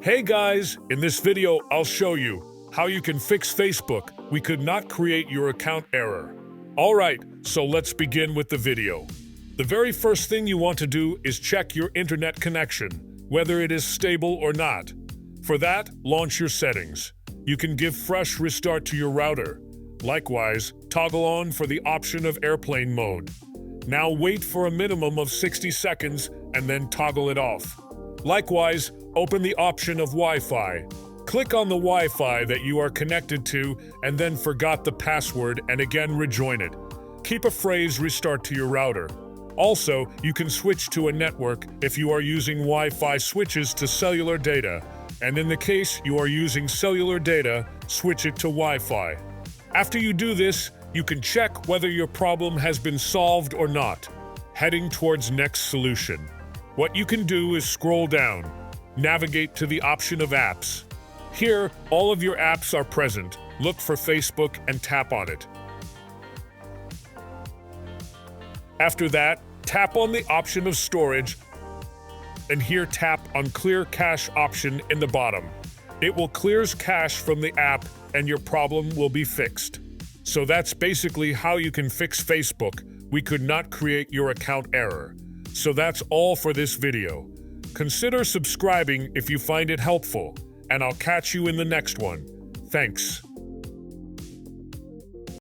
Hey guys, in this video I'll show you how you can fix Facebook. We could not create your account error. Alright, so let's begin with the video. The very first thing you want to do is check your internet connection, whether it is stable or not. For that, launch your settings. You can give fresh restart to your router. Likewise, toggle on for the option of airplane mode. Now wait for a minimum of 60 seconds and then toggle it off. Likewise, open the option of Wi-Fi. Click on the Wi-Fi that you are connected to and then forgot the password and again rejoin it. Keep a phrase restart to your router. Also, you can switch to a network if you are using Wi-Fi switches to cellular data, and in the case you are using cellular data, switch it to Wi-Fi. After you do this, you can check whether your problem has been solved or not. Heading towards next solution. What you can do is scroll down, navigate to the option of apps. Here, all of your apps are present. Look for Facebook and tap on it. After that, tap on the option of storage, and here tap on Clear Cache option in the bottom. It will clears cache from the app and your problem will be fixed. So that's basically how you can fix Facebook. We could not create your account error. So that's all for this video. Consider subscribing if you find it helpful, and I'll catch you in the next one. Thanks.